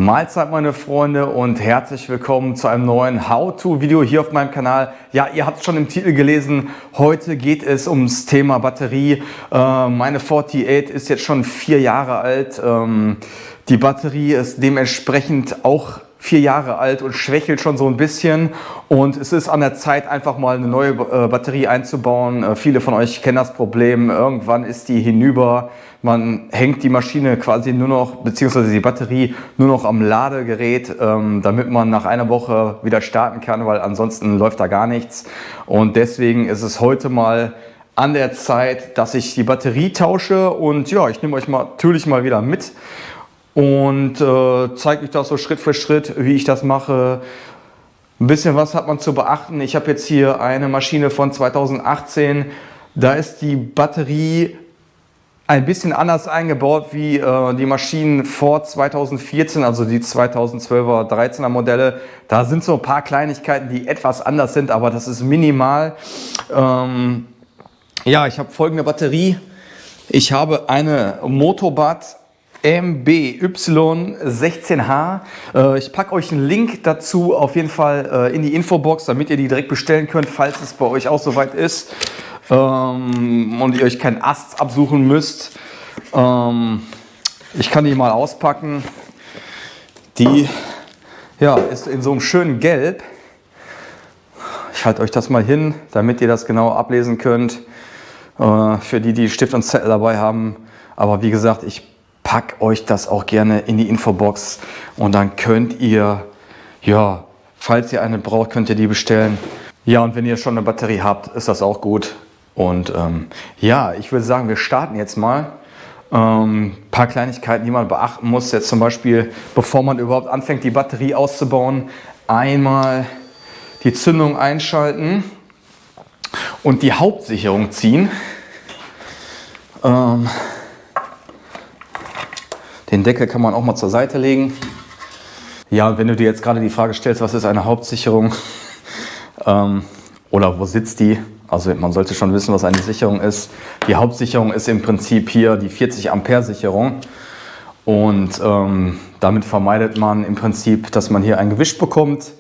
Mahlzeit meine Freunde und herzlich willkommen zu einem neuen How-To-Video hier auf meinem Kanal. Ja, ihr habt es schon im Titel gelesen, heute geht es ums Thema Batterie. Meine 48 ist jetzt schon 4 Jahre alt. Die Batterie ist dementsprechend auch 4 Jahre alt und schwächelt schon so ein bisschen, und es ist an der Zeit, einfach mal eine neue Batterie einzubauen. Viele von euch kennen das Problem, irgendwann ist die hinüber, man hängt die Maschine quasi nur noch, beziehungsweise die Batterie nur noch am Ladegerät, damit man nach einer Woche wieder starten kann, weil ansonsten läuft da gar nichts. Und deswegen ist es heute mal an der Zeit, dass ich die Batterie tausche, und ja, ich nehme euch natürlich mal wieder mit und zeige euch das so Schritt für Schritt, wie ich das mache. Ein bisschen was hat man zu beachten. Ich habe jetzt hier eine Maschine von 2018. Da ist die Batterie ein bisschen anders eingebaut wie die Maschinen vor 2014, also die 2012er, 13er Modelle. Da sind so ein paar Kleinigkeiten, die etwas anders sind, aber das ist minimal. Ja, ich habe folgende Batterie. Ich habe eine Motobat MBY16H. Ich packe euch einen Link dazu auf jeden Fall in die Infobox, damit ihr die direkt bestellen könnt, falls es bei euch auch soweit ist und ihr euch keinen Ast absuchen müsst. Ich kann die mal auspacken. Die ist in so einem schönen Gelb. Ich halte euch das mal hin, damit ihr das genau ablesen könnt. Für die Stift und Zettel dabei haben. Aber wie gesagt, ich pack euch das auch gerne in die Infobox, und dann könnt ihr, falls ihr eine braucht, könnt ihr die bestellen. Ja, und wenn ihr schon eine Batterie habt, ist das auch gut. Und ich würde sagen, wir starten jetzt mal. Paar Kleinigkeiten, die man beachten muss. Jetzt zum Beispiel, bevor man überhaupt anfängt, die Batterie auszubauen, einmal die Zündung einschalten und die Hauptsicherung ziehen. Den Deckel kann man auch mal zur Seite legen. Ja, und wenn du dir jetzt gerade die Frage stellst, was ist eine Hauptsicherung oder wo sitzt die? Also man sollte schon wissen, was eine Sicherung ist. Die Hauptsicherung ist im Prinzip hier die 40 Ampere Sicherung. Und damit vermeidet man im Prinzip, dass man hier ein Gewicht bekommt.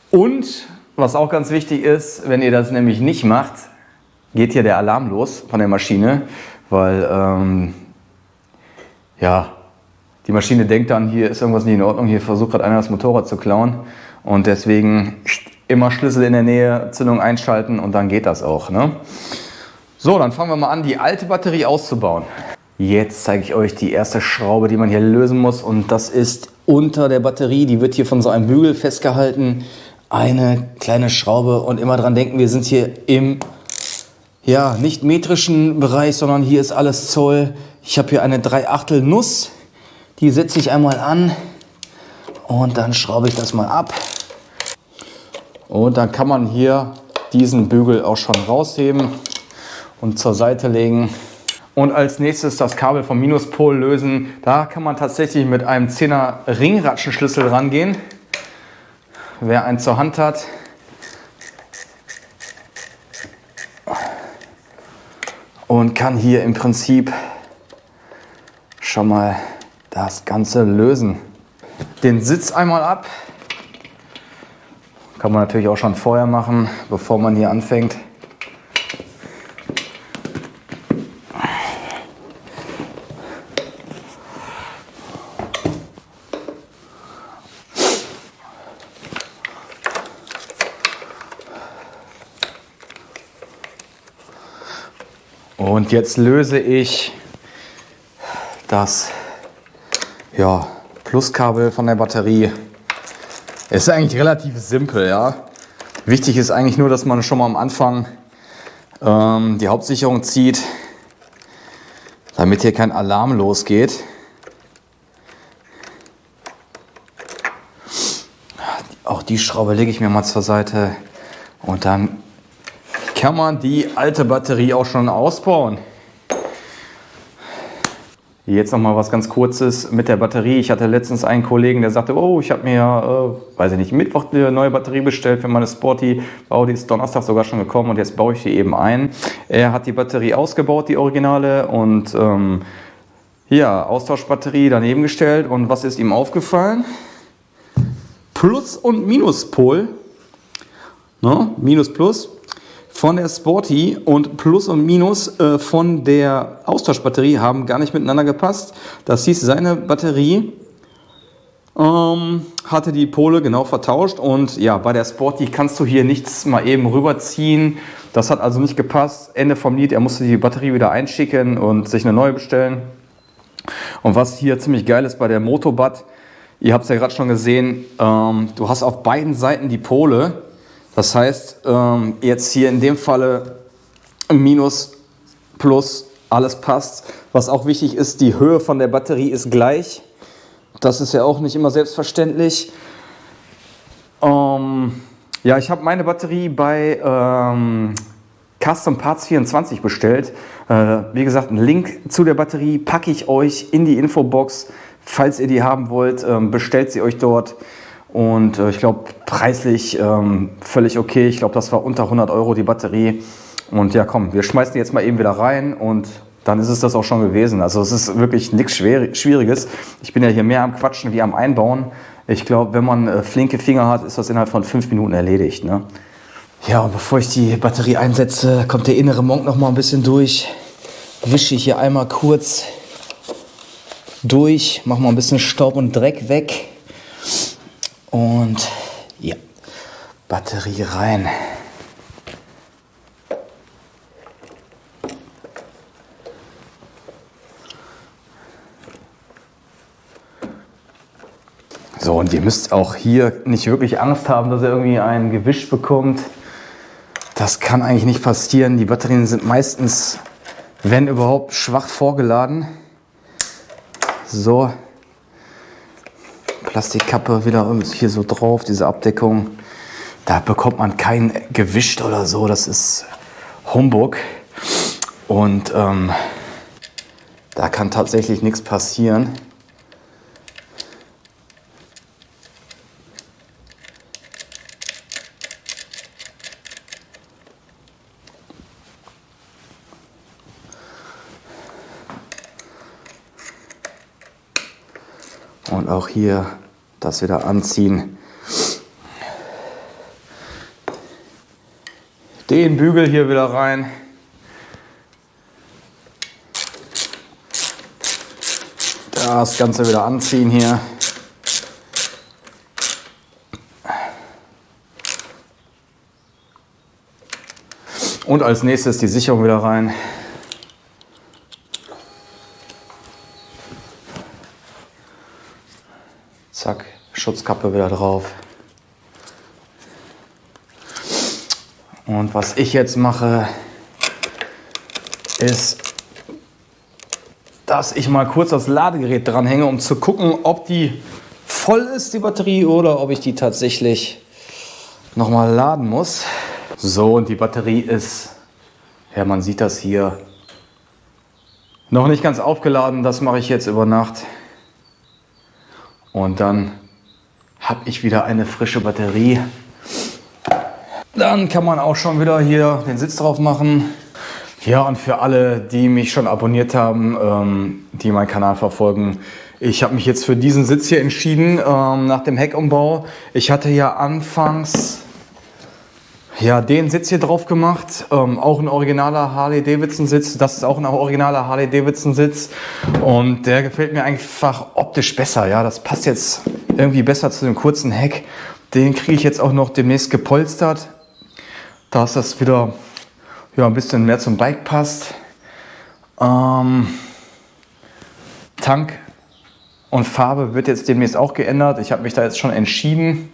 Und was auch ganz wichtig ist, wenn ihr das nämlich nicht macht, geht hier der Alarm los von der Maschine, weil die Maschine denkt dann, hier ist irgendwas nicht in Ordnung, hier versucht gerade einer das Motorrad zu klauen, und deswegen immer Schlüssel in der Nähe, Zündung einschalten, und dann geht das auch, ne? So, dann fangen wir mal an, die alte Batterie auszubauen. Jetzt zeige ich euch die erste Schraube, die man hier lösen muss, und das ist unter der Batterie, die wird hier von so einem Bügel festgehalten, eine kleine Schraube, und immer dran denken, wir sind hier im nicht metrischen Bereich, sondern hier ist alles Zoll. Ich habe hier eine 3/8 Nuss, die setze ich einmal an und dann schraube ich das mal ab. Und dann kann man hier diesen Bügel auch schon rausheben und zur Seite legen. Und als nächstes das Kabel vom Minuspol lösen. Da kann man tatsächlich mit einem 10er Ringratschenschlüssel rangehen, wer einen zur Hand hat. Und kann hier im Prinzip schon mal das Ganze lösen. Den Sitz einmal ab. Kann man natürlich auch schon vorher machen, bevor man hier anfängt. Und jetzt löse ich das Pluskabel von der Batterie. Es ist eigentlich relativ simpel, ja. Wichtig ist eigentlich nur, dass man schon mal am Anfang die Hauptsicherung zieht, damit hier kein Alarm losgeht. Auch die Schraube lege ich mir mal zur Seite, und dann kann man die alte Batterie auch schon ausbauen. Jetzt noch mal was ganz Kurzes mit der Batterie. Ich hatte letztens einen Kollegen, der sagte, oh, ich habe mir, Mittwoch eine neue Batterie bestellt für meine Sporty. Oh, die ist Donnerstag sogar schon gekommen, und jetzt baue ich die eben ein. Er hat die Batterie ausgebaut, die Originale, und Ja, Austauschbatterie daneben gestellt und was ist ihm aufgefallen? Plus- und Minuspol, ne? Minus, Plus von der Sporty und Plus und Minus von der Austauschbatterie haben gar nicht miteinander gepasst. Das hieß, seine Batterie hatte die Pole genau vertauscht und ja, bei der Sporty kannst du hier nichts mal eben rüberziehen. Das hat also nicht gepasst. Ende vom Lied, er musste die Batterie wieder einschicken und sich eine neue bestellen. Und was hier ziemlich geil ist bei der Motobat, ihr habt es ja gerade schon gesehen, du hast auf beiden Seiten die Pole. Das heißt, jetzt hier in dem Falle Minus, Plus, alles passt. Was auch wichtig ist, die Höhe von der Batterie ist gleich. Das ist ja auch nicht immer selbstverständlich. Ja, ich habe meine Batterie bei Custom Parts 24 bestellt. Wie gesagt, einen Link zu der Batterie packe ich euch in die Infobox. Falls ihr die haben wollt, bestellt sie euch dort. Und ich glaube, preislich völlig okay. Ich glaube, das war unter 100 € die Batterie. Und ja, komm, wir schmeißen die jetzt mal eben wieder rein und dann ist es das auch schon gewesen. Also es ist wirklich nichts Schwieriges. Ich bin ja hier mehr am Quatschen wie am Einbauen. Ich glaube, wenn man flinke Finger hat, ist das innerhalb von 5 Minuten erledigt, ne? Ja, und bevor ich die Batterie einsetze, kommt der innere Monk noch mal ein bisschen durch. Wische ich hier einmal kurz durch, mache mal ein bisschen Staub und Dreck weg. Und ja, Batterie rein. So, und ihr müsst auch hier nicht wirklich Angst haben, dass ihr irgendwie ein Gewisch bekommt. Das kann eigentlich nicht passieren. Die Batterien sind meistens, wenn überhaupt, schwach vorgeladen. So, Plastikkappe wieder hier so drauf, diese Abdeckung. Da bekommt man kein Gewicht oder so, das ist Humbug. Und da kann tatsächlich nichts passieren. Und auch hier das wieder anziehen. Den Bügel hier wieder rein. Das Ganze wieder anziehen hier. Und als nächstes die Sicherung wieder rein. Zack, Schutzkappe wieder drauf. Und was ich jetzt mache, ist, dass ich mal kurz das Ladegerät dranhänge, um zu gucken, ob die voll ist, die Batterie, oder ob ich die tatsächlich nochmal laden muss. So, und die Batterie ist, ja, man sieht das hier, noch nicht ganz aufgeladen. Das mache ich jetzt über Nacht. Und dann habe ich wieder eine frische Batterie. Dann kann man auch schon wieder hier den Sitz drauf machen. Ja, und für alle, die mich schon abonniert haben, die meinen Kanal verfolgen, ich habe mich jetzt für diesen Sitz hier entschieden, nach dem Heckumbau. Ich hatte ja anfangs den Sitz hier drauf gemacht, auch ein originaler Harley-Davidson-Sitz. Das ist auch ein originaler Harley-Davidson-Sitz und der gefällt mir einfach optisch besser. Ja, das passt jetzt irgendwie besser zu dem kurzen Heck. Den kriege ich jetzt auch noch demnächst gepolstert, dass das wieder ein bisschen mehr zum Bike passt. Tank und Farbe wird jetzt demnächst auch geändert. Ich habe mich da jetzt schon entschieden.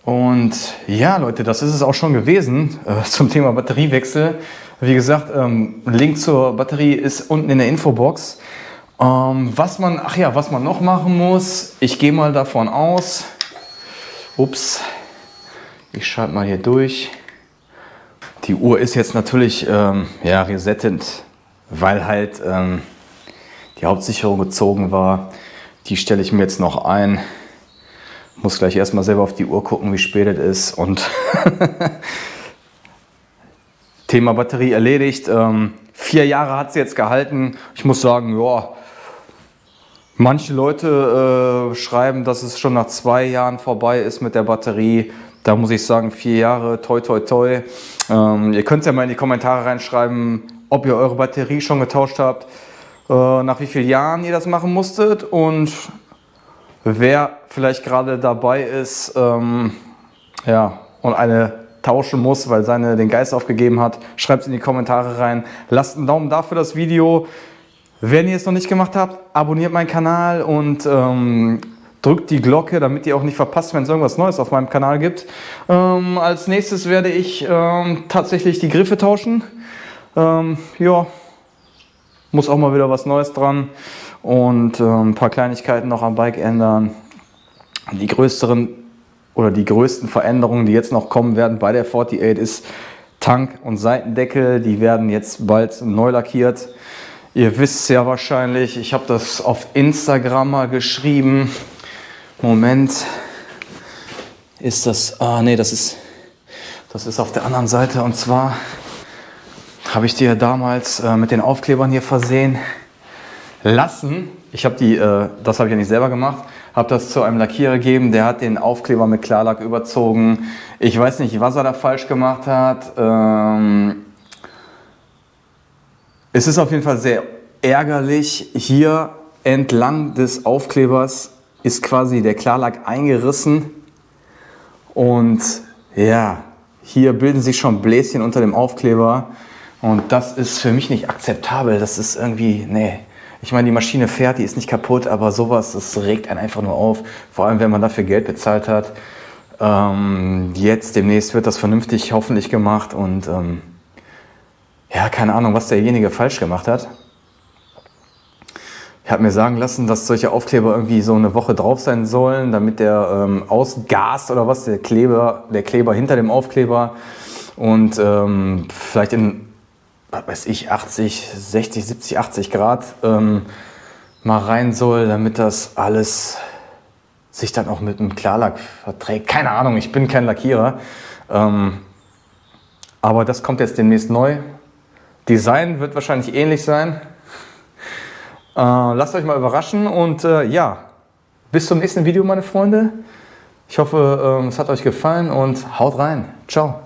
Und ja, Leute, das ist es auch schon gewesen zum Thema Batteriewechsel. Wie gesagt, Link zur Batterie ist unten in der Infobox. Was man noch machen muss, ich gehe mal davon aus, ich schalte mal hier durch. Die Uhr ist jetzt natürlich resettend, weil halt die Hauptsicherung gezogen war. Die stelle ich mir jetzt noch ein. Muss gleich erstmal selber auf die Uhr gucken, wie spät es ist. Und Thema Batterie erledigt. 4 Jahre hat sie jetzt gehalten. Ich muss sagen, ja, manche Leute schreiben, dass es schon nach 2 Jahren vorbei ist mit der Batterie. Da muss ich sagen, 4 Jahre, toi toi toi. Ihr könnt ja mal in die Kommentare reinschreiben, ob ihr eure Batterie schon getauscht habt, nach wie vielen Jahren ihr das machen musstet und wer vielleicht gerade dabei ist, ja, und eine tauschen muss, weil seine den Geist aufgegeben hat. Schreibt es in die Kommentare rein. Lasst einen Daumen da für das Video. Wenn ihr es noch nicht gemacht habt, abonniert meinen Kanal und drückt die Glocke, damit ihr auch nicht verpasst, wenn es irgendwas Neues auf meinem Kanal gibt. Als nächstes werde ich tatsächlich die Griffe tauschen. Ja, muss auch mal wieder was Neues dran und ein paar Kleinigkeiten noch am Bike ändern. Die größten Veränderungen, die jetzt noch kommen werden bei der 48, ist Tank und Seitendeckel. Die werden jetzt bald neu lackiert. Ihr wisst es ja wahrscheinlich, ich habe das auf Instagram mal geschrieben. Moment, ist das, nee, das ist auf der anderen Seite, und zwar habe ich die ja damals mit den Aufklebern hier versehen lassen. Das habe ich ja nicht selber gemacht, habe das zu einem Lackierer gegeben, der hat den Aufkleber mit Klarlack überzogen. Ich weiß nicht, was er da falsch gemacht hat. Es ist auf jeden Fall sehr ärgerlich. Hier entlang des Aufklebers ist quasi der Klarlack eingerissen und ja, hier bilden sich schon Bläschen unter dem Aufkleber und das ist für mich nicht akzeptabel. Das ist irgendwie, nee. Ich meine, die Maschine fährt, die ist nicht kaputt, aber sowas, das regt einen einfach nur auf. Vor allem, wenn man dafür Geld bezahlt hat. Jetzt demnächst wird das vernünftig hoffentlich gemacht und ja, keine Ahnung, was derjenige falsch gemacht hat. Ich habe mir sagen lassen, dass solche Aufkleber irgendwie so eine Woche drauf sein sollen, damit der ausgast oder was, der Kleber hinter dem Aufkleber und vielleicht in, was weiß ich, 80, 60, 70, 80 Grad mal rein soll, damit das alles sich dann auch mit einem Klarlack verträgt. Keine Ahnung, ich bin kein Lackierer. Aber das kommt jetzt demnächst neu. Design wird wahrscheinlich ähnlich sein. Lasst euch mal überraschen und ja, bis zum nächsten Video, meine Freunde. Ich hoffe, es hat euch gefallen und haut rein. Ciao.